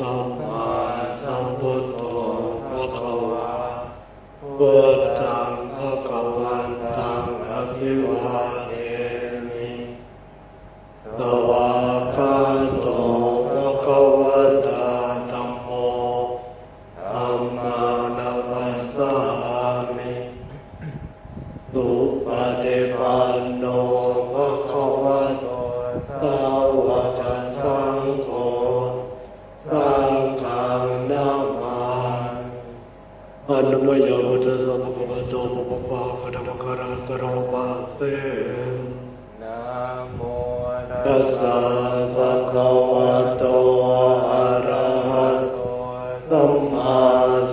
สัมมาสัมพุทโธภะคะวะพุทธังภะคะวันตังอภิวาเทมิสวากขาโตภะคะวะตาธัมโมธัมมังนัมมัสสามิสุปฏิปันโนภะคะวะโตสาวกสังโฆสังฆังนามามิอนุโมโยพุทธัสสะภะคะวะโตภะคะวะอะระหะโตสัมมา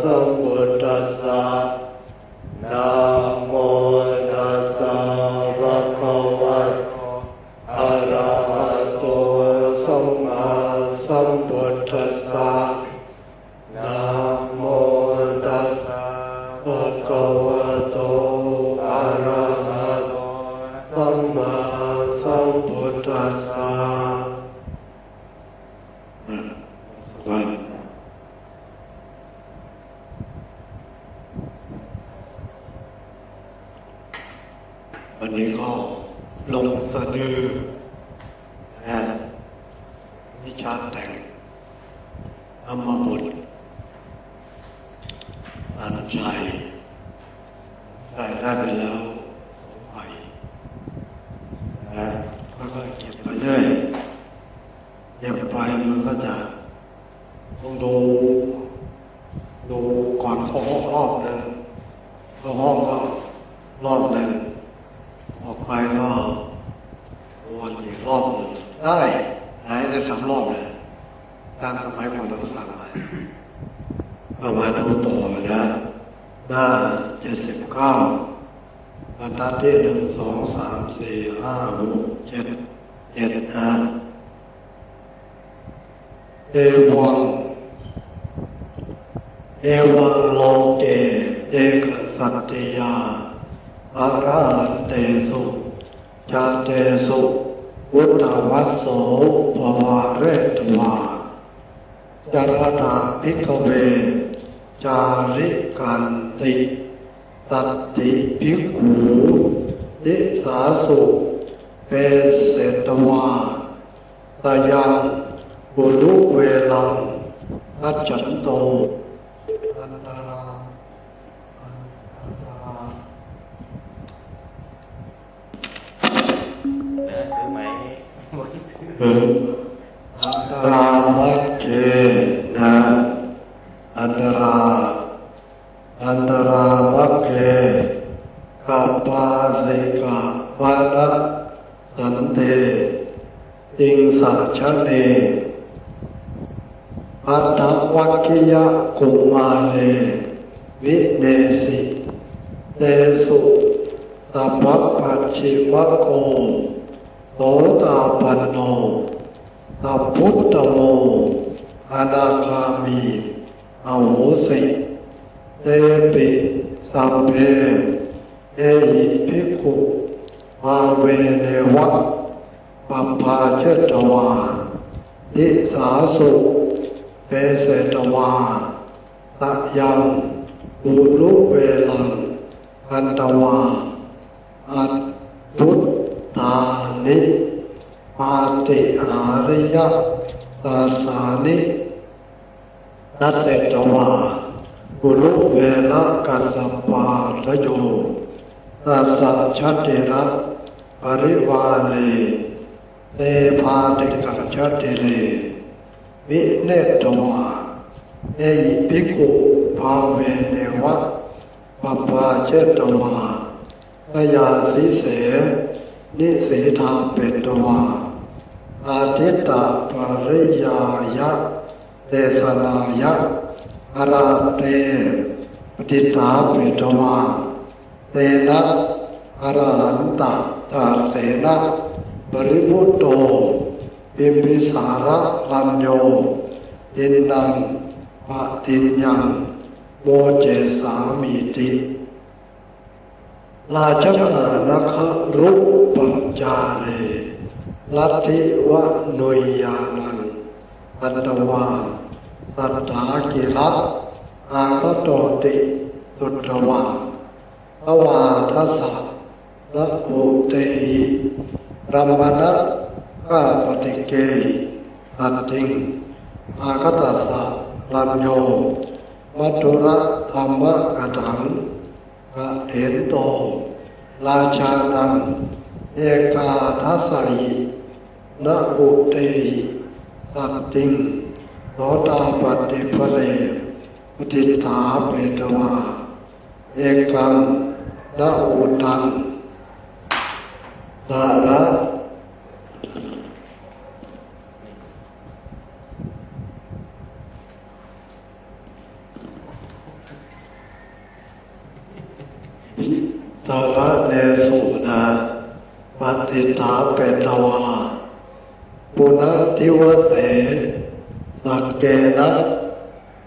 สัมพุทโธนะโมตัสสะภะคะวะโตอะระหะโตสัมมาสัมพุทธัสสะนะโมตัสสะภะคะวะโตอะระหะโตสัมมาสัมพุทธัสสะนะโมตัสสะภะคะวะโตอะระหะโตสัมมาสัมพุทธัสสะวันนี้ก็ลงสะดือวิชาแต่งธรรมบทอันชัยได้ไปแล้ว2 ใบค่อยๆเก็บไปเรื่อยเก็บไปมันก็จะต้องดูก่อนเข้าห้องรอบหนึ่งเข้าห้องก็รอบหนึ่งออกไปก็วนอีกรอบหนึ่งได้หายได้3 รอบเลยตามสมัยก่อนเราก็สั่งไปประมาณดูต่อนะหน้า79บรรทัดที่1 2 3 4 5 6 7 7 5เอวังโลเกเอกสัตติยาอรหันเตสุจาเตสุวุฒวัสโสภวาเรตวาจารณาภิกขเวจาริกันติสัตติภิกขุติสาสุเปเสตวาตยังบุรุเวลังอัจฉันโตอันตราซื้อไหมอันตรามัคเกนะอันตรามัคเกกัปปาสิกะวานะสันเตติงสัจฉเนอัตถวัคคียกุมาเลวิเนสิเตสุสัพพปัจฉิมโกโสตาปันโนสัพพุทธโมอนาคามีอโหสิเตปิสัพเพเอหิภิกขุมาเวเนวะปัปพาเชตวาทิสาสุเปเสตวาสยังปุรุเวลังอันตวาอัตพุทธานิปาติอาริยสัสสานินัสเสตวาปุรุเวละกัสสปาทโยสัสสะชัตติระปริวาเลเตภาติกัจฉติเลวิเนตวาเอหิภิกขุภาเวเนวะปัปปาเชตวาพยาสิเสนิสีธาเปตวาอาทิตตปริยายะเทศนายะอาราเตปฏิตาเปตวาเตนะอรหันตตาเสนะปริมุตโตปิมพิสาระลัญโยตินนังปะตินยังโมเจสามิติราชกาณครุปจาเรลัทธิวะนุยยานังอันตวา สัทธากิระอาคโตติสุตรวาภวาทัสสะละอุเตหิรัมมณะข้าปฏิเกหิสัตติงอาคตัสสะรัญโยมัตถุระธรรมกถังกะเถนโตราชานังเอกาทัสสหินะอุเตหิสัตติงโสดาปฏิภเรปฏิฐาเปตวาเอกังนะอุตังสาระสาระเนสุนาปฏิฐาเปตวาปุณทิวเสสักเกนะ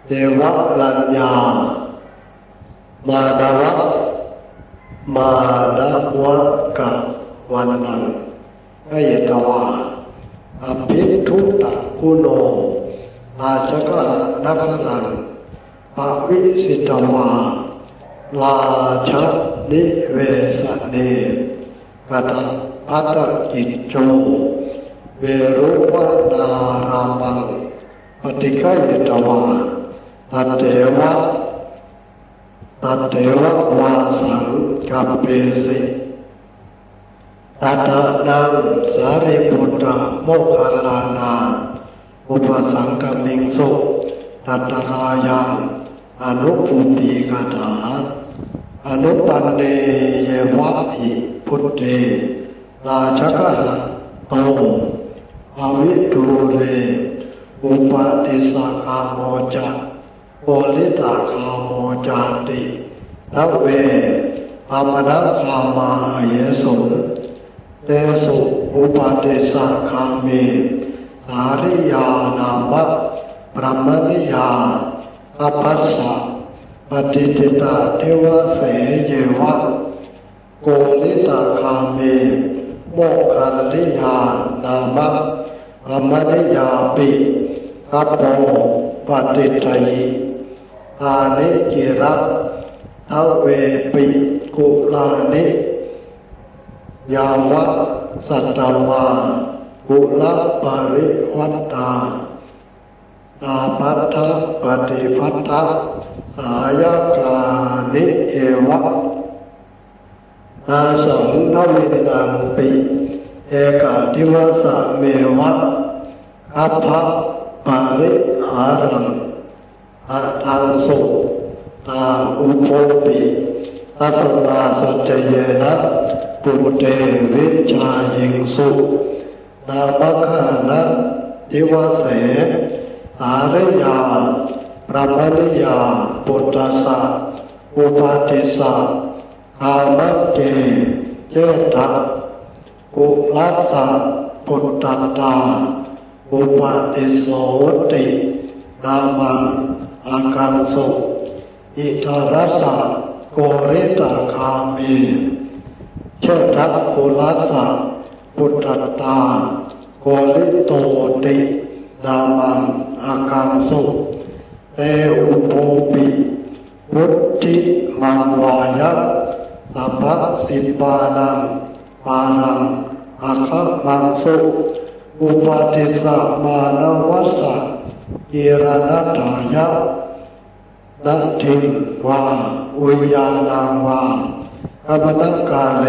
เทวรัญญามาดาวะมาดาวะกะวันนังให้ตวาอภิทุตตะคุโนราชกะนักลังปวิสิตวาราชนิเวสเนกัตพัตกิจโจเวรุวนารามังปฏิฆายตวาตัตเถวะวาสังกัปเปสิตัตนังสารีปุตตะโมคคัลลานาอุปสังกมิงสุตัตรายังอนุปุปปีกถาอนุปันเนเยวะหิพุทเตราชกะโตอวิทูเรอุปติสคาโมจะโพลิตาคาโมจาติทเวอามนะคามาเยสุเตสุอุปติสคามีสาริยานามะปรมณิยาอภัสสะปฏิทิตาเทวเสเยวะโกลิตาคามีโมคคัลลิยานามะปรมณิยาปิกัปโปปฏิทัยอานิจิระทเวปิกุลานิยาวะสัตตวากุลปริวัตตาอาภัทธปฏิภัทธสายกานิเอวะอาสังทวินังปิเอกาทิวสะเมวะอัพพะปาริหารังอาทังสุตาอุโภปิทัสมาสัจเยนะปุเตวิชายิงสุนามคานะทิวเสสาริยาปรมณิยาปุตตะสะอุปาทิสะกามเกเจตะกุลัสสะปุตตตาอุปาทิโสตินามังอาคังสุอิทารัสสะโกริตาคามีเชตักกุลัสสะปุตตตาโกริโตตินามังอาคังสุเตอุโภปิพุทธิมังวายะสัพพสิปานังปานังอาคังมังสุอุปาทิสะมานวัสสะกิรณัตถายะนัตถิงวาอุยานังวากัปนักกาเล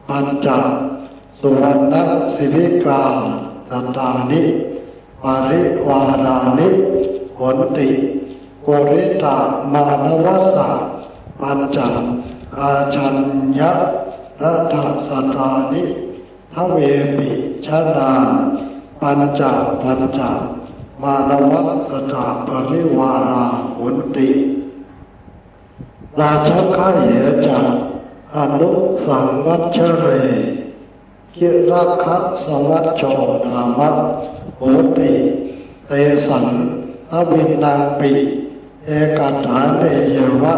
ปัญจสุวรรณสิริกาตัตานิปริวารานิหนติโกริตามานวัสสะปัญจอาชัญญะรัตสตานิทเวปิชนาปัญจมานวัสสะปริวาราหนติราชกะเหจะอนุสังวัชเรกิรักขะสวัชโชนามะโหติเตสังทวินังปิเอกฐาเนยวะ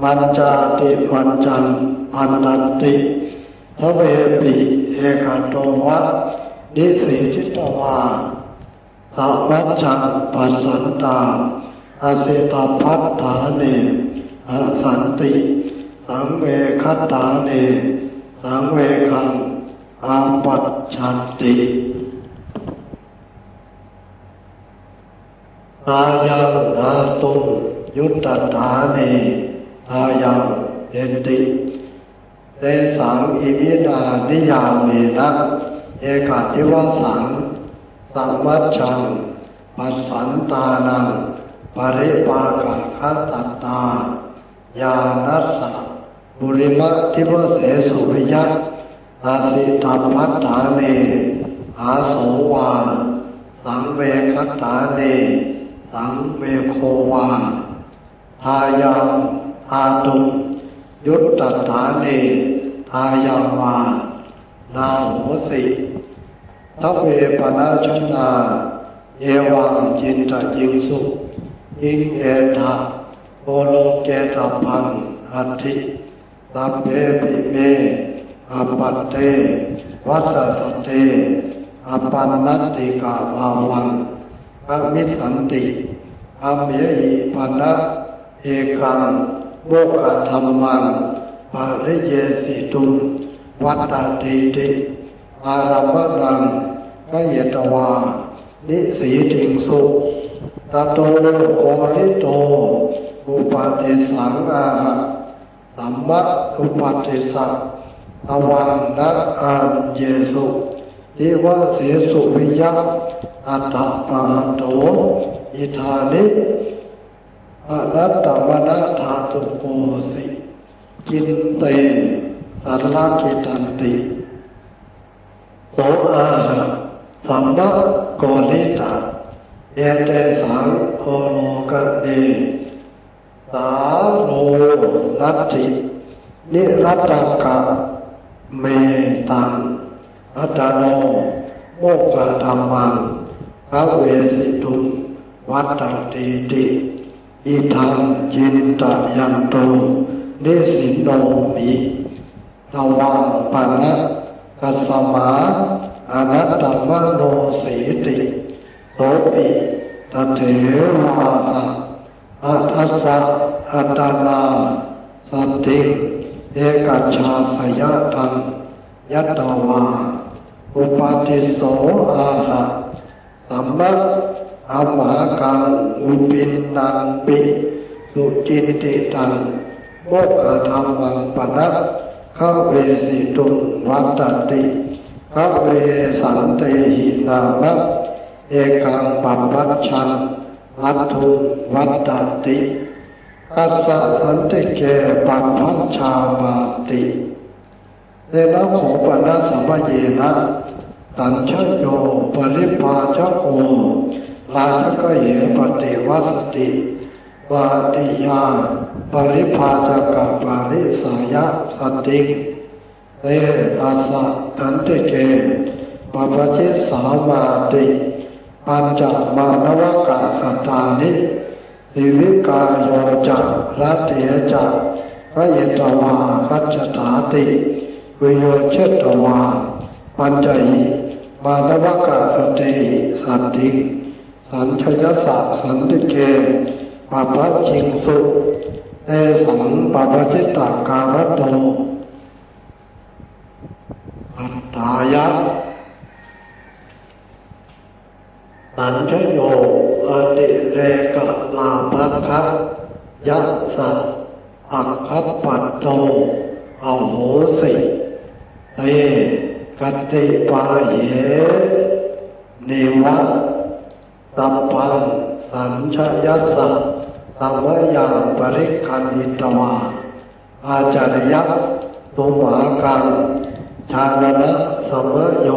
มัญจาติมัญจังอันนันติทเวปิเอกโตวะนิสิทิตวา สัมมัจจังปัสสันตาอาเสตพัฏฐาเนอสันติสังเวคัตถาเนสังเวคังอาปัจฉันติอายังอาตุงยุตตถาเนอายังเยติเตสังอิมินานิยาเมนะเอกาทิวสังสัมมัจฉังปัสสันตานังปริปากะคัตตตาญาณัสสะบุริมะทิวเสสุวิยัตอาสิตัมพัฏฐาเนอาโสวาสังเวคัตถาเนสังเวโควาทายังทาตุงยุตตถาเนทายังวานาโหสิทเวปนาชนาเอวังจินตยิงสุอิงเอทะโอโลเกตพังอัตถิสัพเพปิเมอปัตเตวัสสะเตอปันนัตติกาภาวังอมิสันติอเมหิปนะเอกังโมกขธรรมังปริเยสิตุวัตตติติอารัมมนังกยตวานิสีติงสุตโตโกริโตอุปาทิสังอาสัมมัตอุปาทิสังตวังนักอันเยสุทิวะเสสุวิยะอัตตะปะโตอิธานิอนัตตมนะธาตุโกสิกินเตสัลลักิตันติโสอาสัมมะโกริตาเอเตสังโอโลกะเนสาโลนัตถินิรัตตกะเมตังอัตตโนโมกขธรรมังอเวสิตุวัตตติติอิทังจินตยันโตนิสิโนมิตวังปนะกัสสมาอนัตตมโนสีติโสปิตเถวาอัตถัสสะอัตตนาสัตติเอกัจฉาสยตังยัตตวาอุปาทิโสอาหะสัมมัตอมหากังอุปินนังปิสุจินติตังโมกขธรรมังปนะข้าเวสิตุงวัตติข้าเวสันเตหินามะเอกังปัปปัชชังวัตถุวัตติกัสสะสันติเกปัปปัชชามาติเตนะโขปนะสัมเยนะสัญชโยปริภาชโกราชกเหปฏิวัสติวาติยาปริภาชกปาริสายะสติเตตัสสะสันติเกปปชิสามาติปัญจมานวกะสัตตานิสิวิกายโยจะรัตเถจะพระเยตวาคัจจตาติวิโยเชตวาปัญจหิมานวกะสติสันติสัญชยสะสันติเกปปชิงสุเตสังปปชิตาการโตอัตตายะสัญชโยอติเรกลาภคะยัสสะอัคคปัตโตอโหสิเตกติปาเหเนวะสัพพังสัญชยัสสะสัมยังปริคันหิตวาอาจารยะตุมหากังชาณนะสัมโย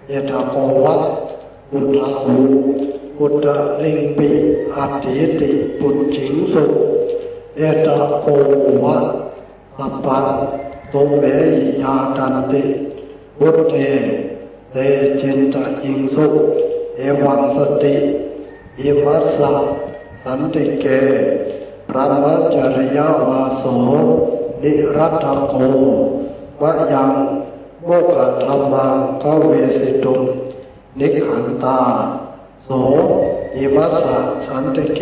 เยทโกวะพุทธาหุพุทธลิงปิอัตถิติปุจฉิงสุเอตโกวะสัพพังตุเมหิยาตันติพุทเทเตจินตยิงสุเอวังสติอิมัสสะสันติเกพระมัจจริยาวาโสนิรัตโกวะยังโมกขธรรมังกเวสิตุนิขันตา โสอิมัสสะสันติเก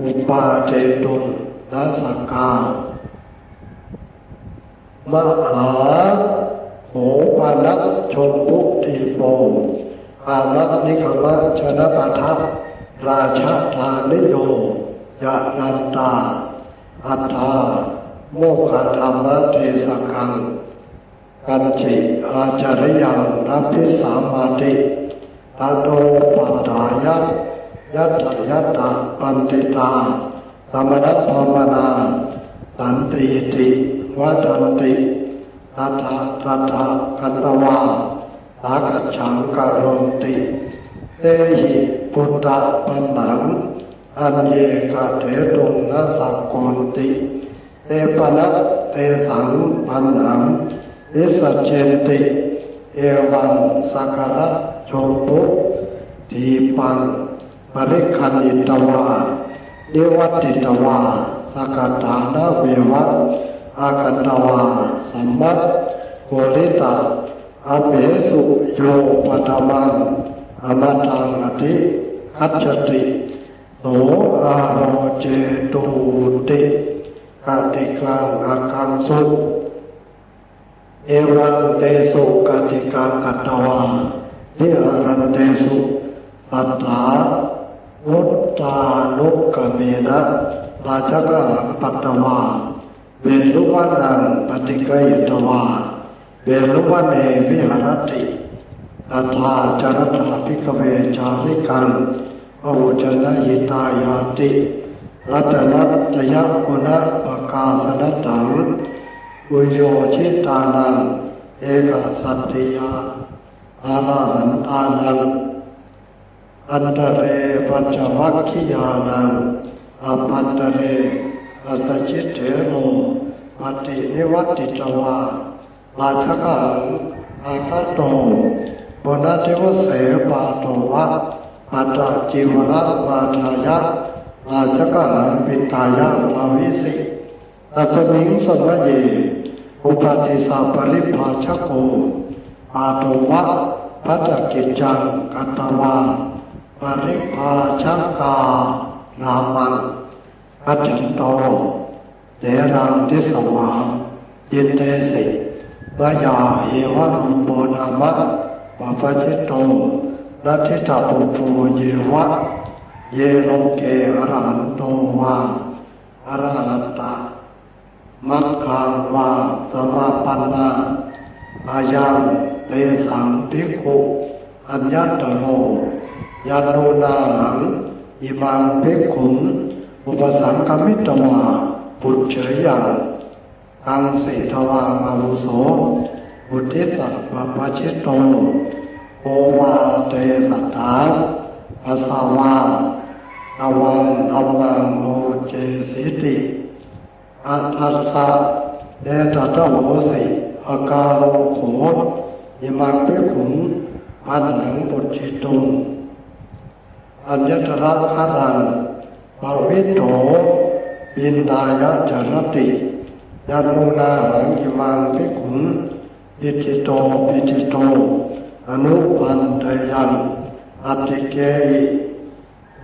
อุปาเทตุนนัสสกามหาโหปานักชนพุทีโปอามัตนิคมะชนะปัทะราชาธานิโยยะนันตาอัตถาโมฆะธรรมเทสกังกันจิอาจาริยังรับพิสามาติตโตปัฏฐายะยัตถยัตถะปันติตาสมณพรมนาสันติติวัฏันติทัตถะทัตถะกันตวาสากัจฉังกโรติเตหิพุทธปันนังอันเยกะเถตุงนะสักโกนติเตปนะเตสังปันนังอิสัจเจติเอวังสักการะโชตุทีปังปริคันอิตวาเดวัตติตวาสักตานะเววะอาคันตวาสัมมัตโกริตาอเปสุโยปตมังอมตังอธิคัจฉติโสอาโรเจตุติกติกังอาคังสุเอวังเตสุกติกังกัตตวานิอารันเตสุสัตถาวุตตานุกเมนะราชกะปัตตวาเวรุวันนังปฏิกายตวาเวรุวันเนวิหารติตัทธาจารถาภิกขเวจาริกังโอชนะยิตายาติรัตนัตยกุณปกาสนตังอุโยชิตานังเอกสัตติยาอาราหันตานังอันตเรปัญจวัคคียานังอภันตเรอสัจจิเถโรปฏินิวัติตวาราชกังอาคาโตปนัติวเสปาโตวะอัตตจิวระมาทายะราชกังปิตายะภาวิสิตัสมิงสมะเยอุปติสาปริภาชโกปาโตวะพัตกิจจังกัตตวาปริภาชกานามังกัจจโตเดรังทิสวายินเตสิวายาเอวะรุปโปนามะปะปะจิตโตรัตถิตาปุโตเยวะเยโลเกอรหันโตวาอรหันตามัคคังวาสมาปันนาอายังเตสังภิกขุอัญญตโรยานุนาหังอิมังภิกขุอุปสังคมิตวาปุจเฉยังกังสิทวามาวุโสบุติสัพพปชิตโตโอวาเตสัทธาอาสาวาอวังอวังโลเจสิติอัตถัสสะเดตตะโหสิอากาโลโขอิมังภิกขุอันหังปุจฉิตุงอัญญตระคารังภวิโตปินดายะจรติยานุนาหังอิมังภิกขุอิติโตปิติโตอนุพันเตยังอัตติเกหิ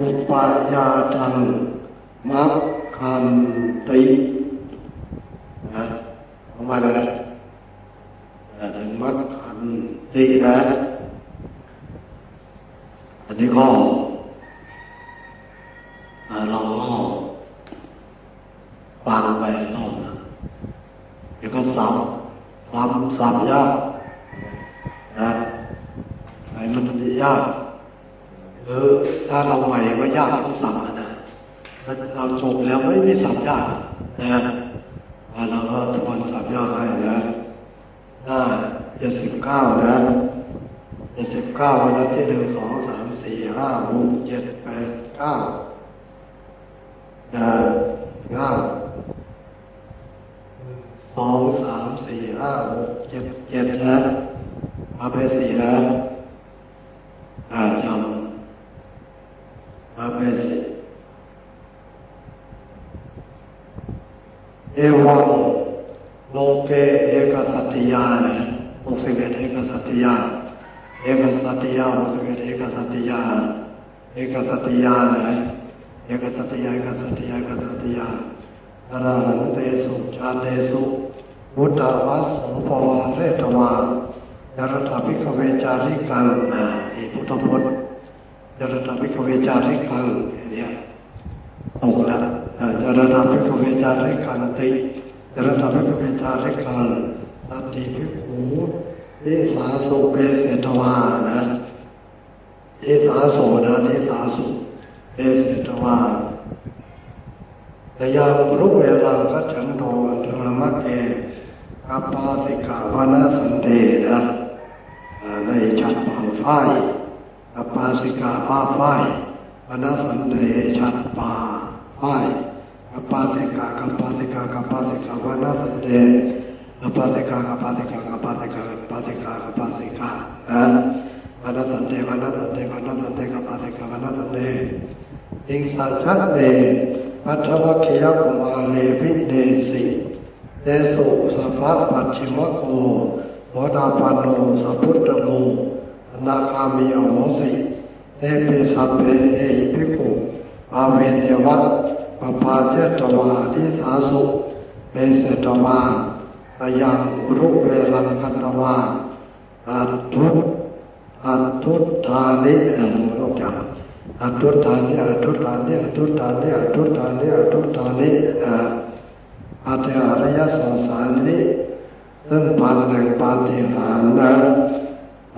อุปายาตังมัคคันตินะออกมาเลยนะมัคคันตินะอันนี้ก็เราก็ฟังไปรอบนะเดี๋ยวก็ซ้ำยากนะไอ้มันยากถ้าเราใหม่ก็ยากต้องซ้ำนะถ้าเราจบแล้วไม่มีซ้ำยากนะเราก็สอนซ้ำยากให้นะ79นะ79วันที่1 2 3 4 5 6 7 8 9นะ2 3 4 5 6 7นะมาไป4นะจำมาไป4เอวังโลเกเอกสัตติยานะ61เอกสัตติยาโล เอกสัตยาสุเอกสัตยาเอกสัตยาเลยเอกสัตยาเอกสัตยาเอกสัตยาอรหันเตสุชาเตสุวุตวัสโสภวาเรตวายรถาภิกขเวจาริกังนี่พุทธพจน์ยรถาภิกขเวจาริกังเนี่ยตกแล้วยรถาภิกขเวจาริกังติยรถาภิกขเวจาริกังสัตติภิกขุทิสาสุเปเสตวานะทิสาโสนะทิสาสุเปเสตวาแต่ยังรู้เวลาก็ฉันโตธรรมะเกกัปปาสิกาวนาสันเดนะในฉัดป่าฝ้ายกัปปาสิกาป่าฝ้ายวนาสันเดฉัดป่าฝ้ายกัปปาสิกากัปปาสิกากัปปาสิกาวนาสันเดกัปปาสิกากัปปาสิกากัปปาสิกากัปปาสิกากัปปาสิกานะวนาสันเดวนาสันเดวนาสันเดกัปปาสิกาวนาสันเดอิงสัจจะเดปัทวคียกุมาเรวิเดสิเตสุสัพพะปัจฉิมโกโสดาปันโนสัพพุทธโมอนาคามีอโหสิเอปิสัพเพเอหิภิกขุอาเวเนยวะปปาเจตวาทิสาสุเปเสตวาตยังรุเวรังคันตวาอัตถุธานิรู้จักอัตถุธานิอัตถุธานิอัตถุธานิอัตถุธานิอัตถุธานิอาเทอริยสังสารนี้ซึ่งผ่านแห่งปาฏิหาริย์นั้น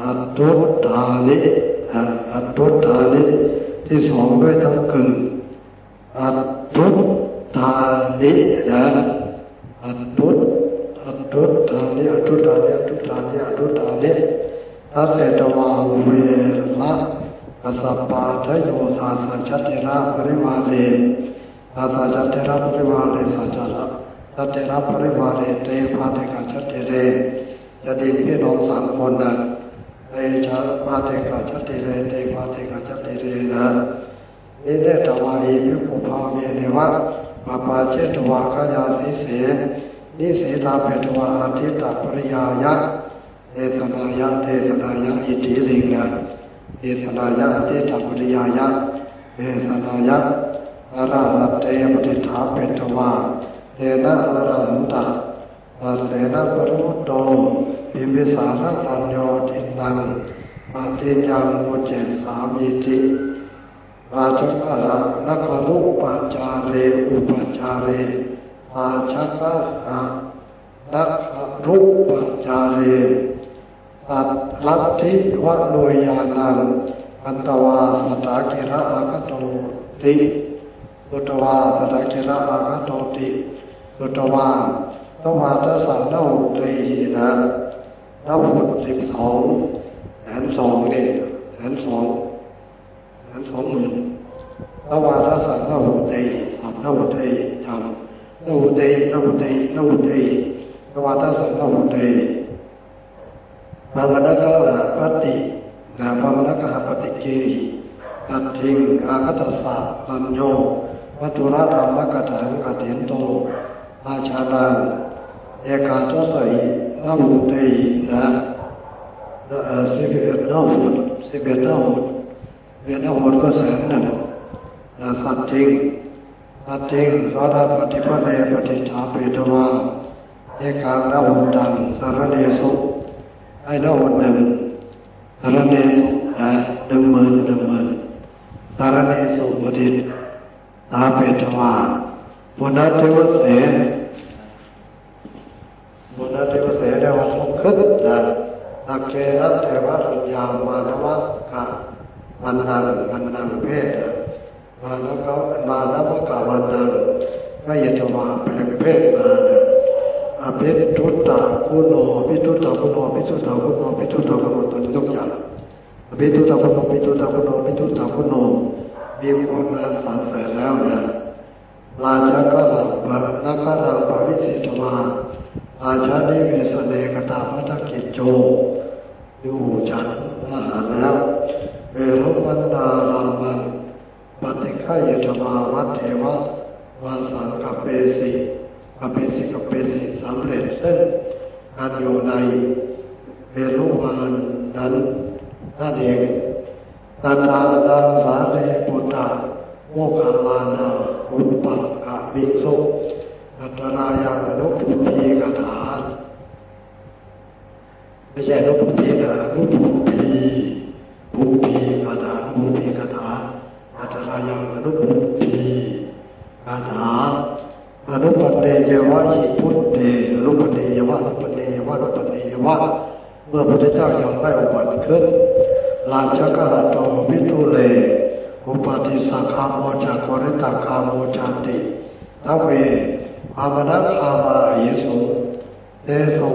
อัตถุธานิอัตถุธานิที่สองด้วยทั้งกึ่งอัตถุธานินะอัตถุธานิอัตถุธานิอัตถุธานิอัตถุธานิทัสเสตวาเวละกัสสปาทโยสาสัจจเทระปริวาเรสาสัจจเทระปริวาเรสัจจสัจเทระปริวาเรเตภาเทกาชัตเทเรจะดีพี่น้องสามคนนะเตชะภาเทกาชัตเทเรเตภาเทกาชัตเทเรนะนิเรศวารีภิกขุภาเวเนวะปปาเจตวาขยาสิเสนิเสลาเปตวาอาทิตตปริยายะเทศนายะอิทธิลิงนะเทศนายะอาทิตตปริยายะเทศนายะอรหัตเตปฏิฐาเปตวาเทนะอรหันตะเสนะปรุตโตปิมิสารปัญโยตินังปฏิญญังโมเจสามิติราชกะระนักรุปจาเรอุปจาเรราชกะระนักรุปจาเรสัตลัทธิวะโนยานังอันตวาสตากิระอาคโตติสุตวาสตากิระอาคโตติสุตวาตวาทสันโนตรีนะนับพุทธ12,000,000นี่120,000ตวาทสันโนตรีสันโนตรีจำโนตรีตวาทสันโนตรีพระมณกะปฏิพระมณกะปฏิกิริตัดทิ้งอาคัตสะลัญโยวัตุระธรรมกถังกเถนโตอาชานังเอกาทศยนาวุตินะ11นาวุติก็100,000สัตทิ้งสาราปฏิปเนปฏิฐาเปตวาเอกานาวุตังสารเนสุให้นาวุหนึ่งสารเนสุ10,000สารเนสุปฏิฐาเปตวาปุณณเทวเสในวันรุ่งขึ้นนะสักเกนะเทวรัญญามานวะกะวันนังเพศมานวะกะวันนังก็ยตวาแปลงเพศมาอภิทุตตะคุโนภิทุตตะคุโนตัวนี้ต้องอย่างอภิทุตตะคุโนมีคนนั้นสรรเสริญแล้วนะราชาก็นักรังปวิสิตวาราชานิเวสเนกตาพัฒกิจโจอยู่ฉันอาหารแล้วเวรุวันนารามันปฏิฆายตวาวัดเทวะวาสังกัปเปสิสำเร็จซึ่งการอยู่ในเวรุวันนั้น นั่นเองตัณหานังสาเรปุตตะโมคคัลลานาอุปปักขะภิกษุนัตตรายังอนุปุพีกถาไม่ใช่อนุปุพีนะอนุปุพีปุพีกถาอนุปุพีกถานัตตรายังอนุปุพีกถาอนุปเนยวะหิพุทเตอนุปเนยวะอนุปเนยวะอนุปเนยวะเมื่อพระพุทธเจ้ายังไม่อุบัติขึ้นราชกะโตวิทุเลอุปติสักขาโมจาโคริตาคาโมจาตินเวภาวนาคามาเยสุเตสุ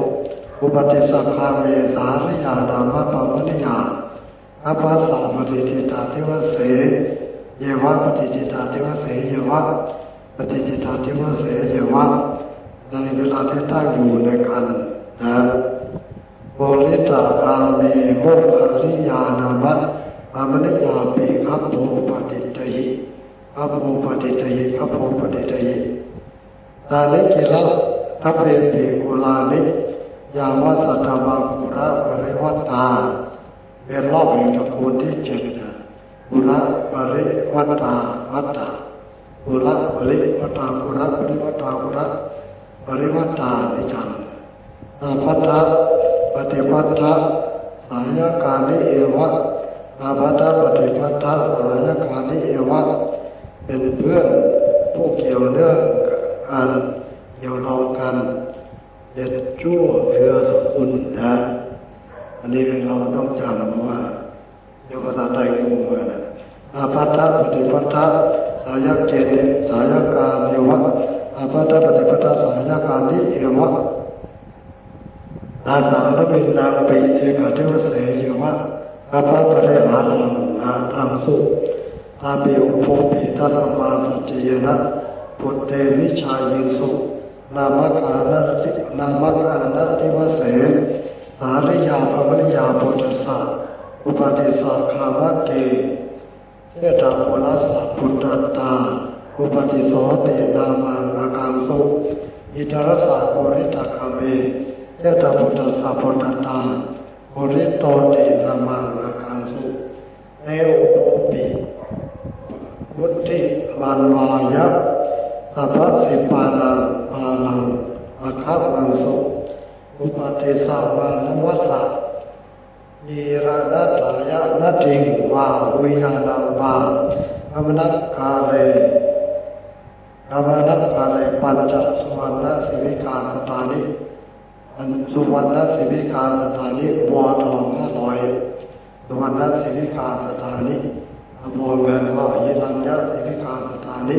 อุปติสักขาเมสาริยานามะปะมณิยาอภัสสะปฏิทิตาทิวเสเยวะปฏิทิตาทิวเสเยวะปฏิทิตาทิวเสเยวะในเวลาที่ตั้งอยู่ในกันนะโพลิตากาเมโมคคัลลิยานามะปะมณิยาปิคัพโพปฏิทหิคัพโพปฏิทหิคัพโพปฏิทหิตาลิกิละทัพเปปิกุลานิยามะสัตตมะปุระปริวัตตาเป็นรอบแห่งตระกูลที่7นะปุระปริวัตตาวัตตาปุระปริวัตตาปุระปริวัตตาปุระปริวัตตานิจังอาภัตตะปฏิภัตตะสายกานิเอวะอาภัตตะปฏิภัตตะสายกานิเอวะเป็นเพื่อนผู้เกี่ยวเนื่องกันเกี่ยวรองกันเด็ดชั่วเชื้อสกุลนะอันนี้เราต้องจำว่าเดี๋ยวภาษาไทยงงเลยนะอาภัตตะปฏิภัตตะสายเกณฑ์สายกาเอวะอาภัตตะปฏิภัตตะสายกานิเอวะอาสาลวินนางปิเอกเทวเสยวะอาภัตตะเรหาลังอาทังสุอาปิอุโภปิทัสมาสัจเจนะพุทเตวิชายิงสุนามกาณทิวเสสาริยาภวนิยาปุตตสสะอุปติสักขามะเกเทตาโพลัสสะพุทธตาอุปติโสตินามังอากังสุอิตรสะโกริตาคาเมเทตาพุทธสสะพุทธตาโกริโตตินามังอากังสุเนอุโปปิบุตติมันวายะสัพพสิปานังปาลังอาคามังสุอุปติสาวานวัสสะยีระนัตถายะนัตถิงวาวิญาณังวาอมนัตคาเลปัญจสุวรรณสิวิกาสถานิสุวรรณสิวิกาสถานิบัวทอง500สุวรรณสิวิกาสถานิบัวเงินว่ายิรัญญสิวิกาสถานิ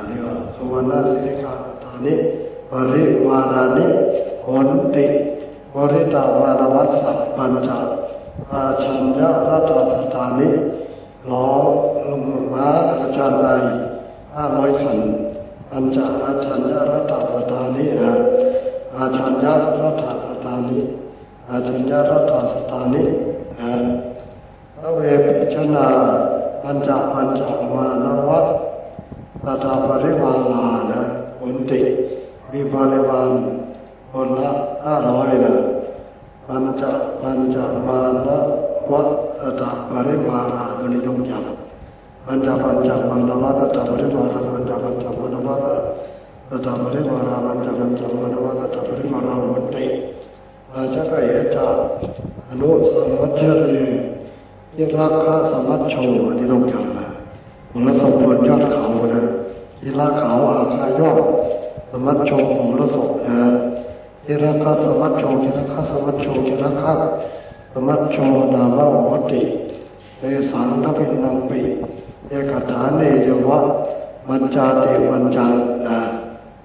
นี่ว่าสุวรรณสิวิกาสถานิปริวารานิโหนติบริตาวานวัสสะปัญจอาชัญญรัตสถานิหลอลุมมาอาจารย์ใด500ขันปัญจอาชัญญรัตสถานิอาชัญญรัตสถานิอาชัญญรัตสถานิพระเวปิชนาปัญจมานวัตตถาปริวาลานะผลติมีบริวารคนละ500นะปัญจมานะวัตตถาปริวาลาตัวนี้ต้องจำปัญจมานะวัตตถาปริวาลาปัญจมานะวัตตถาปริวาลาปัญจมานะวัตตถาปริวาลาผลติราชกเหตุอนุสัมมัจเจริยราคาสมัชโชอันนี้ต้องจำนะมรสพบนยอดเขานะที่ราเขาอาคายอดสมัชโชของมรสพนะที่ราคาสมัชโชที่ราคาสมัชโชที่ราคาสมัชโชนามะโหติเตสังทวินังปิเอกฐานเนยวะมัญจาติมัญจานะ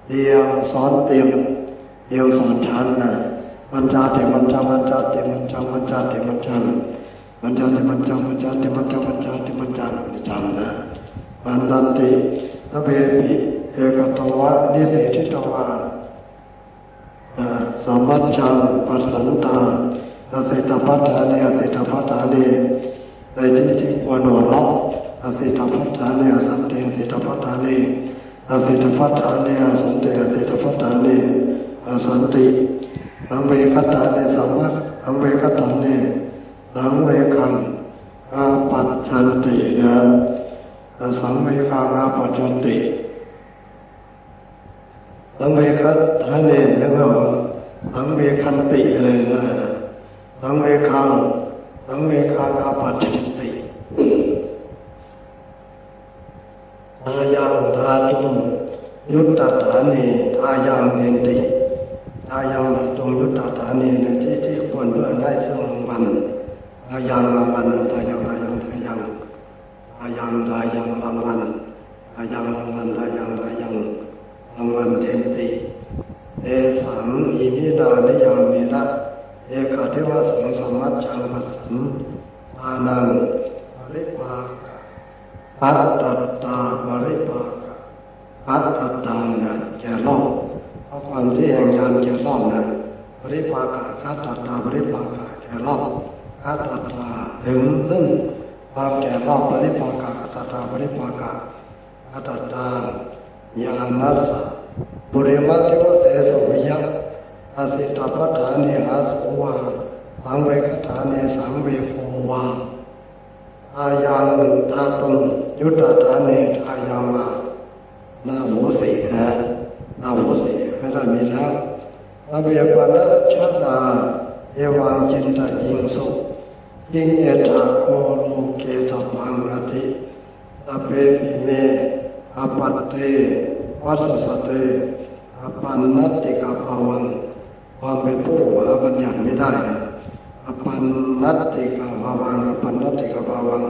เดียวสอนเตียงเดียวสอนชั้นนะมัญจาติมัญจามัญจาติมัญจามัญจาติมัญจามัญจาติมัญจามัญจาติมัญจามัญจาติมัญจาไม่จำนะปันดันติทเวปิเอกตวะนิสิทิตวะสมัจจังปัสสันตาอสิตปัฏฐานีอสิตปัฏฐานีในที่ควรหัวเราะอสิตปัฏฐานีอสันติอสิตปัฏฐานีอสิตปัฏฐานีอสันติอสิตปัฏฐานีอสันติสังเวคัตตานีสังเวคัตตานี คังอาปัจจุติสังเวคัตถาเนแล้วก็สังเวคันติเลยนะสังเวคังอาปัจจุติทายังทาตุงยุตตะฐานีทายังเนติทายังทาตุงยุตตะฐานีในที่ควรเพื่อให้ซึ่งรางวัลทายังรางวัลทายังรางวัลทายังรางวัลเทนติเอสังอิมิดานิยามินะเอกาเทวสังสมัจจังปัสสันอานังปริภากะปัตตตาปริภากะปัตตตานะแก่รอบเพราะความที่แห่งยานแก่รอบนะปริภากะปัตตตาปริภากะแก่รอบปัตตตาถึงซึ่งความแก่รอบปริภากะปัตตตาปริภากะปัตตตาญาณัสสะบุริมัตถิวเสสุวิยะอาสิตปัฏฐานิอาสวาสังเวคฐานิสังเวโกวาอายังทาตุงยุตตะฐานิทายังมานาโหสีนะนาโหสีไม่ได้มีแล้วอเวปนะชะดาเอวังจินตยิงสุยิงเอตาโคโลเกตปังอติสัพเพปิเมอปัตเตวัสสเตอปันนัตติกาภาวังความเป็นผู้หาบัญญัติไม่ได้อปันนัตติกาภาวังอปันนัตติกาภาวัง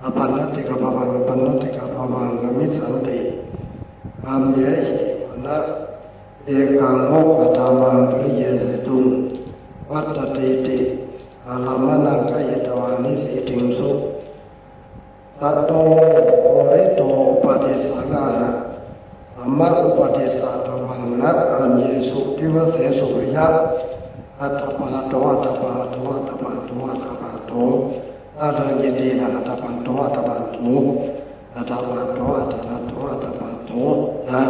อปันนัตติกาภาวังอปันนัตติกาภาวังกมิสันติธรรมเยหินะเอกังโมกขธรรมังปริเยสิตุงวัตติติอาลามนังกายตวานิสิติงสุตัตโตโอริโตปฏิสังขาระสัมมาอุปติสัตวังนะอัญเยสุทิวเสสุวิยะอัตถปะโตอัตถปะโตอัตถปะโตอัตถปะโตอาทังยินดีนะอัตถปะโตอัตถปะโตอัตถปะโตอัตถปะโตอัตถปะโตนะ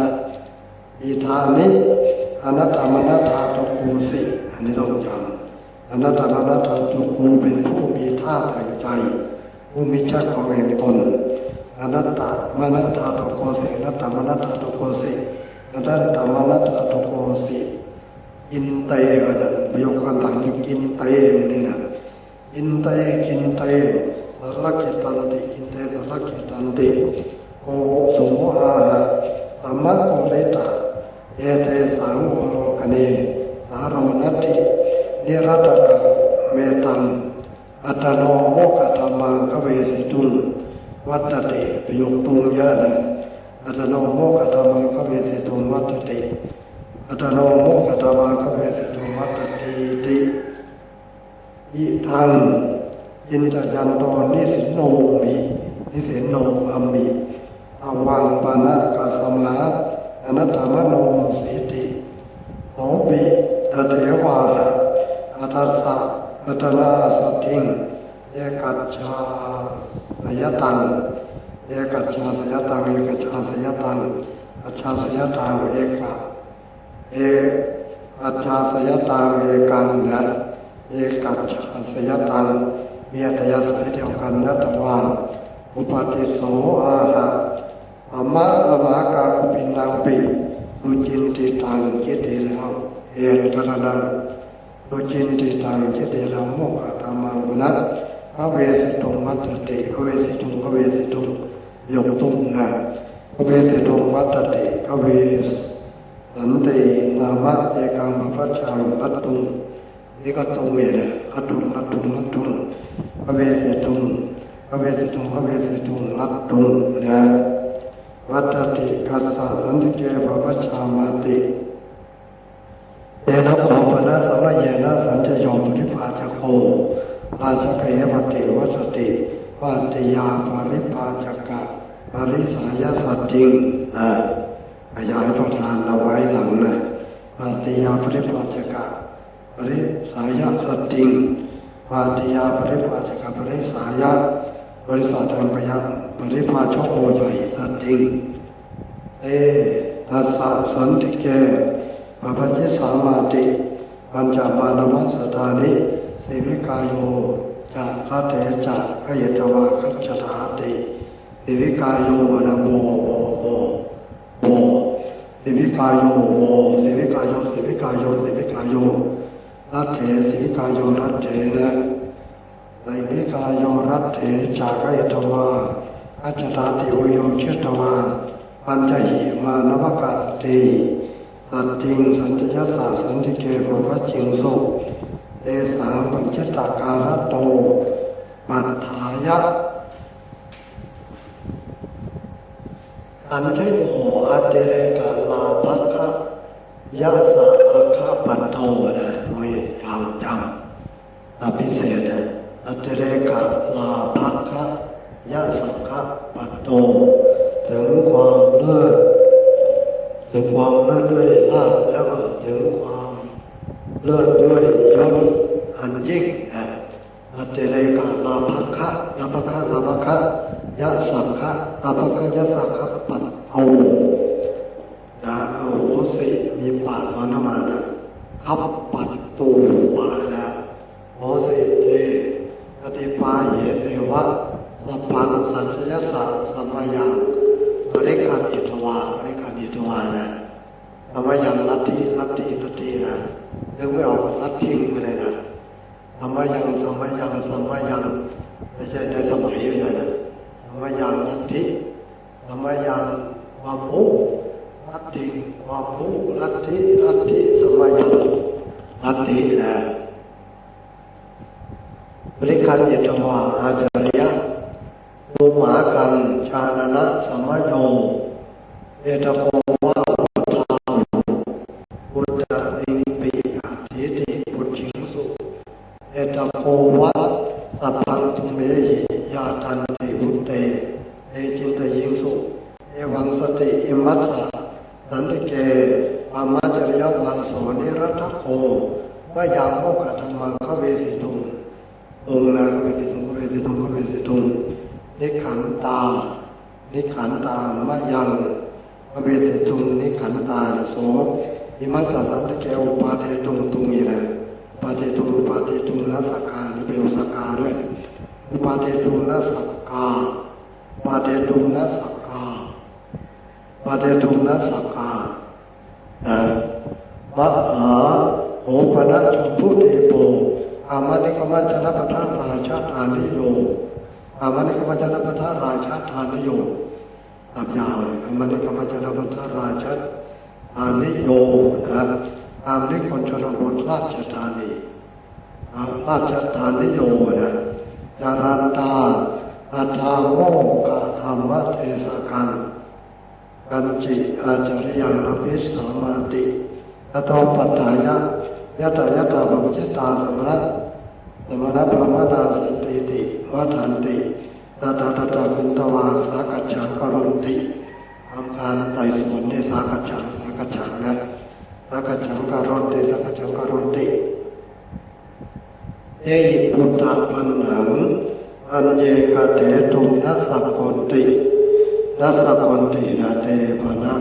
อิทานิอนัตตมนัตถาตุโกสิอันนี้ต้องจำอนัตตมนัตถาตุโกเป็นผู้มีธาตุแห่งใจผู้มีชาติของแห่งตนอนัตตมนัตถาตุโกสิอนัตตมนัตถาตุโกสิอนัตตมนัตถาตุโกสิอินเตก็จะประโยคคำต่างจากอินเตนี่นะอินเตกินเตสารกิตันติอินเตสารกิตันติโกโสอานะสัมมัตโกริตาเอเตสังโวโลกเนสารมนัตตินิรัตตะเมตังอัตโนโมกขธรรมังคเวสิตุงวัตติประโยคตุงเยอะนะอัตโนโมกขธรรมังคเวสิตุงวัตติอัตโนโมกขธรรมังคเวสิตุงวัตติติอิทังยินจยันโตนิสิโนมินิสิโนอัมมิอวังปานะกัสมาอนัตตมโนสิติโสปิตเถวาระอัตถสะอัตนาสัตถิงเอกัจฉาสยตังเอกัจฉาสยตังเอกัจฉาสยตังอัจฉาสยตังเอกะเออัจฉาสยตังเอกังนะเอกัจฉาสยตังมีอัตยาศัยเดียวกันนะแต่ว่าอุปติโสอาหะอมะอวากาปินังปิสุจินติตังคิดดีแล้วเอตระนังสุจินติตังคิดดีแล้วโมกขธรรมังนะพระเวสิตุงวัตติพระเวสิตุงพระเวสิตุงยกตุงนะพระเวสิตุงวัตติพระเวสันตินามะเจกังพระชังรัตตุงนี่ก็ตุงเวนะรัตตุงรัตตุงรัตตุงพระเวสิตุงพระเวสิตุงพระเวสิตุงรัตตุงนะวัตติกัสสะสันติเกพระชามาติเอนะโขปนะสมัยเยนะสัญจโยปุริภาชโกราชเกยปฏิวัตติวัตยาปริภาชกะปริสายสัจจิงขยายประธานเอาไว้หลังนะวัตยาปริภาชกะปริสายสัจจิงวัตยาปริภาชกะปริสายบริษัทธรรมยังปริภาชโกใหญ่สัจจิงทัสสะสันติเกปปัจจิสามาติปัญจมานวัสสตานิสิวิกายโยจะรัตเถจะขยตวาคัจฉาติ สิวิกายโยนะโบสิวิกายโยโบสิวิกายโยสิวิกายโยสิวิกายโยรัตเถสิวิกายโยรัตเถนะในวิกายโยรัตเถจากไอตวาอาจตาติโอโยเชตวาปัญจหิมานวกาสติสัตติงสัญจยัสสะสันติเกโภวจิงสุเตสังปัญจตาการโตปัฏฐายะอันเทโหอัตเรกาลาภัคคะยะสะอัคคะปัตโตนะไม่ยาวจำอภิเศษนะอัตเรกาลาภัคคะยะสัคคะปัตโตถึงความเลิศด้วยลาภแล้วก็ถึงความเลิศด้วยยศอันยิ่งอัตเรกาลาภัคคะลาภัคคะยะสัคคะลาภัคคะยะสัคคะปัตโตนะโอ้สิมีปาสอนมานะขับปัตตูปานะโอสิเตปฏิปาเหเตวะสัพพังสัญญาสัพสัมมายังบริการอิทวานะสัมมายังลัทธินะยังไม่ออกลัทธิไปเลยนะสัมมายังไม่ใช่ในสมัยไม่ใช่นะสัมมายังลัทธิสัมมายังวามุลัทธิวามุลัทธิสัมมายังลัทธินะบริการอิทวาอาจารยะภูมากันชานะนะสัมมโยเอตโกวะพุทธะนิปิอัตถิติปุจฉิงสุเอตโกวะสัพพังทุเมหิยาทันติพุตเตเอจินตยิงสุเอวังสติอิมัสสะสันติเกปามาจริยวังโสนิรัตถโกวะยามโมกขธรรมังขเวสิตุงองค์นะขเวสิตุงนิขันตามะยังขเวสิตุงนิขันตาโสอิมัสสะสันติเกอุปาเทตุงตุงนี่แหละอุปาเทตุงนัสสกาหรือเปลวสกาด้วยอุปาเทตุงนัสสกาปาเทตุงนัสสกานะมหาโหปนะชมพุทธิโปอามานิกมัจจนปทาราชาธานิโยอามานิกมัจจนปทาราชาธานิโยตับยาวอามานิกมัจจนปทาราชาธานิโยนะอามนิคนชนบทราชธานีโยนะจารันตาอัตถาโมกะธรรมเทศกันจิอาจาริยังอภิสามาติตโตปัฏฐายะยะตาปัจจิตาสมณะพระมนาสันติติวัฏันติตากันตวาสากัจฉังกรณติทำการไต่สวนในสากัจฉังนะสากัจฉังกรณติเอหิปุตตะปันหังอันเยกเถตุนัสสะโกตินาเตปนะ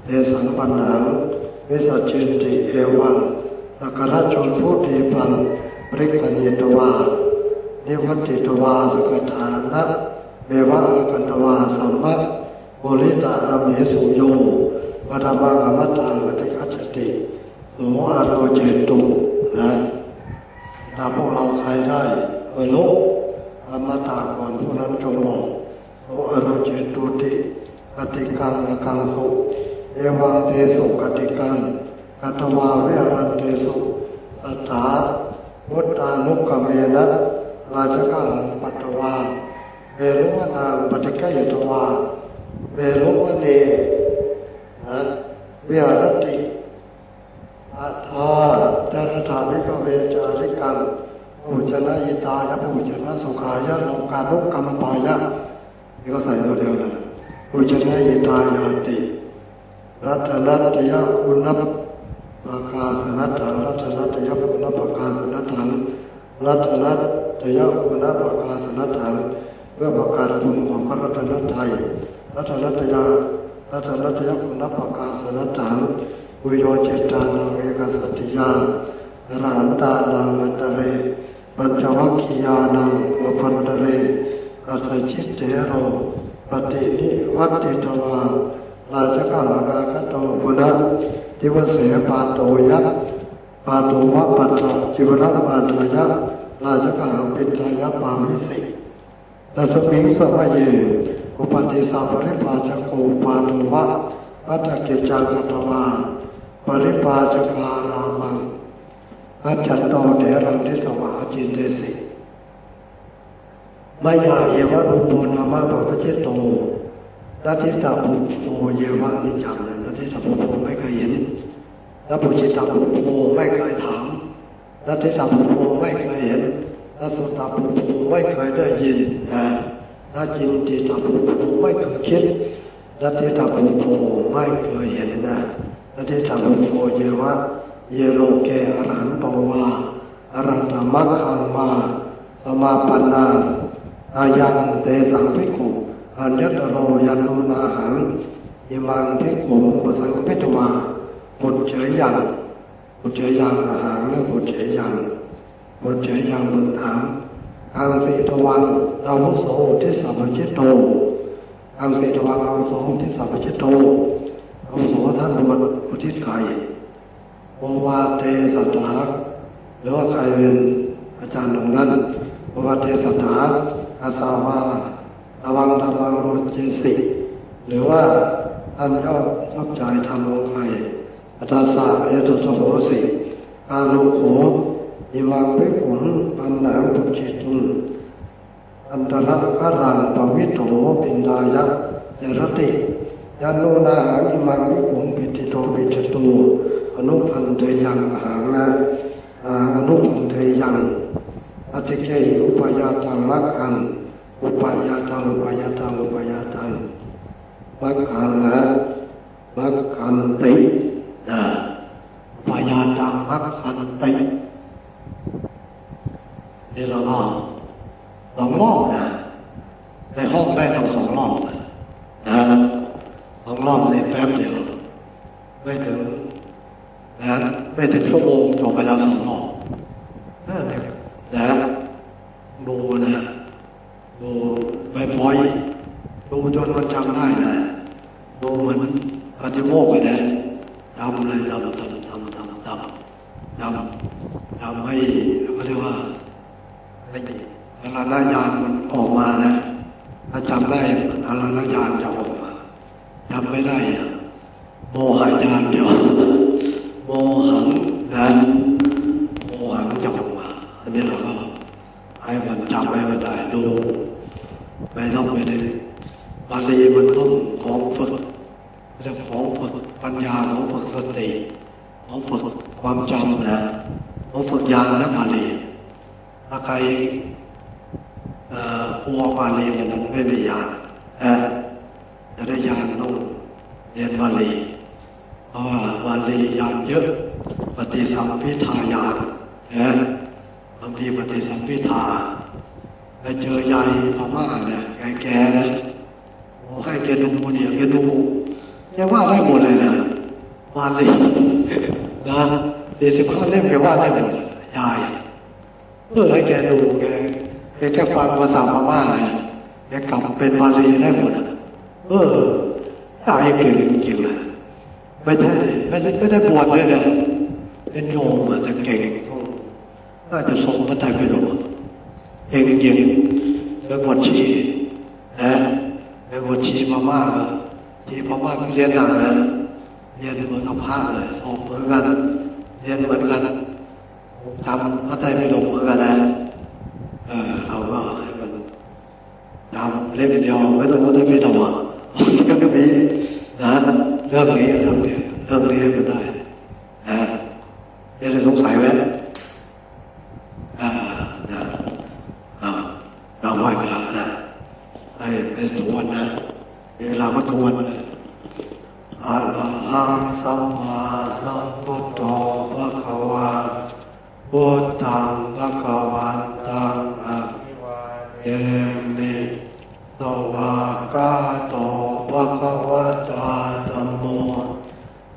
เตสังปันหังวิสัชชิติเอวังสักการะชนผู้ทีพังปริคันยิตวานิวัติตวาสกทานะเมวะกันตวาสัมมะโมลิตาอเมสุโยวัฏมังอมตังอติคัจฉติโสอโรเจตุนะถ้าพวกเราใครได้บรรลุอมตะก่อนผู้นั้นจงบอกโสอโรเจตุติกติกังอกังสุเอวังเทสุกติกังกัตวาเวรันเตสุสัทธาวุตานุกเมนะราชกังปัตตวาเวรุวนาปฏิกายตวาเวรุวเนวิหารติอัฏฐาจารถาวิกเวจาริกังภูชนะยิตายะภูชนะสุขายะโลกานุกรรมปายะนี่ก็ใส่ตัวเดียวนะภูชนะยิตายะติรัตนัตยะคุณัปปกาสนัตถังรัตนัตยะคุณัปปกาสนัตถังรัตนัตยะคุณัปปกาสนัตถังเพื่อประกาศคุณของพระรัตนตรัยรัตนัตยะคุณัปปกาสนัตถังวิโยเจตานังเอกสัตติยาอรหันตานังมันตะเรปัญจวัคคียานังอภันตะเรอัสสจิตเตโรป ปฏินิวัติตวาราชกาลากาคโตปุณะทิวเสปาโตยะปาโตวะปัตตะจิวรัตมาทายะราชกาลปิทายะปามิสิตัสมิงสมัยเยอุปติสาปริปาจโกปาโตวะปัตตะเกจังกัตวาปริปาจการามังอาจัตโตเถรังทิสวะจินเตสิมายาเยวะรูปโภนามาปะปะจิตโตนัตถิตาปุโภเยวะนิจังนัตถิตาปุโภไม่เคยเห็นนัตปุจิตาปุโภไม่เคยถามนัตถิตาปุโภไม่เคยเห็นนัตสุตาปุโภไม่เคยได้ยินนัตจินติตาปุโภไม่เคยคิดนัตถิตาปุโภไม่เคยเห็นนัตถิตาปุโภเยวะเยโลเกอรหันโตวาอรัตตมัคคังมาสมาปันนาอายังเตสังภิกขุอัญญตโรยันโนนาหังอิมังภิกขุปสังฆภิตวาปุจเฉยันปุจเฉยังอาหารและปุจเฉยังปุจเฉยังบุญถามอังสีตวันอาวุโสทิสัพพชิตโตอังสีตวันอาวุโสทิสัพพชิตโตอาวุโสท่านบวชอุทิศไก่โอวาเทสัตถาหรือว่าใครเป็นอาจารย์ตรงนั้นโอวาเทสัตถาอาสาวาระวังโรเจสิหรือว่าท่านชอบใจทำลงใครอัตสาเอตุสโหสิอาลุโขอิมังภิกขุปันนังปุจิตุนอันตระกรังปวิโตปินดายะเจรติยันโนนาหังอิมังภิกขุปิติโตปิจตุอนุพันเทยังหังนะอนุพันเทยังอติเกยอุปยาตังมัคคังอุปยาตังอุปยาตังอุปยาตังมัคคังนะมัคคันติอุปยาตังมัคคันตินี่เราก็2 รอบนะในห้องได้ทั้ง2 รอบนะ2 รอบในแป๊บเดียวไม่ถึงชั่วโมงจบไปแล้ว2 รอบนะดูนะดูไปพอยดูจนมันจำได้นะดูเหมือนปฏิโมกข์ไปนะจำเลยจำให้เขาเรียกว่าไอ้อรณญาณมันออกมานะถ้าจำได้อรณญาณจะออกมาจำไม่ได้โมหญาณเดี๋ยวโมหังนะโมหังจะออกมาอันนี้เราก็ให้มันจำให้มันได้ดูไม่ต้องไปได้บาลีมันต้องของฝึกเรื่องของฝึกปัญญาของฝึกสติของฝึกความจำนะของฝึกญาณและบาลีถ้าใครกลัวบาลีมันนั้นไม่มีญาณจะได้ญาณต้องเรียนบาลีเพราะว่าบาลีญาณเยอะปฏิสัมภิทาญาณบางทีปฏิสัมภิทาไปเจอยายพม่าเนี่ยแก่ๆนะให้แกดูเนี่ยแกดูแกว่าได้หมดเลยนะบาลีนะ45 เล่มแกว่าได้หมดยายให้แกดูแกจะฟังภาษาพม่าแกกลับเป็นบาลีได้หมดยายเก่งจริงๆเลยไม่ได้บวชเลยนะเป็นโยมแต่เก่งน่าจะทรงพระไตรปิฎกเองจริงไปบวชชีไปบวชชีพม่าชีพม่าเรียนหนักนะเรียนเหมือนกับพระเลยสอบเหมือนกันเรียนเหมือนกันจำพระไตรปิฎกเหมือนกันนะเราก็ให้มันจำเล่มเดียวไม่ต้องพระไตรปิฎกก็มีนะเรื่องนี้ให้มันได้ยังได้สงสัยไหมเราไหว้พระนะให้ทวนนะเวลาก็ทวนอะระหังสัมมาสัมพุทโธภะคะวะพุทธังภะคะวันตังอะภิวาเทมิสวากขาโตภะคะวะตาธัมโม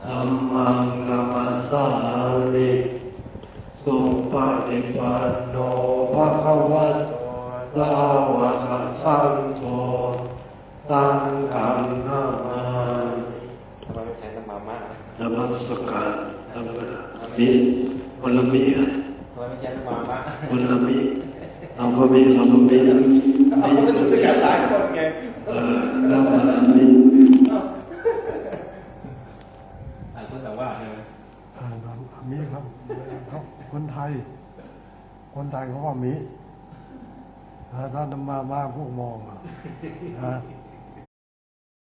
ธัมมังนัมมัสสามิสุปฏิปันโนภะคะวะโตสาวกสังโฆ สังฆังนามามิ ทำไมไม่ใช้น้ำมาม่าน มัสการธรรมะมีวันละมีอะไร ทำไมไม่ใช้น้ำมาม่า วันละมีเราก็มีเราก็มี เอาไม่รู้ด้วยกันหลายคนไง แล้ววันละมี ต่างคนต่างว่าใช่ไหม มีครับเขาคนไทยเขาว่ามีถ้ามาพวกมองอ่ะ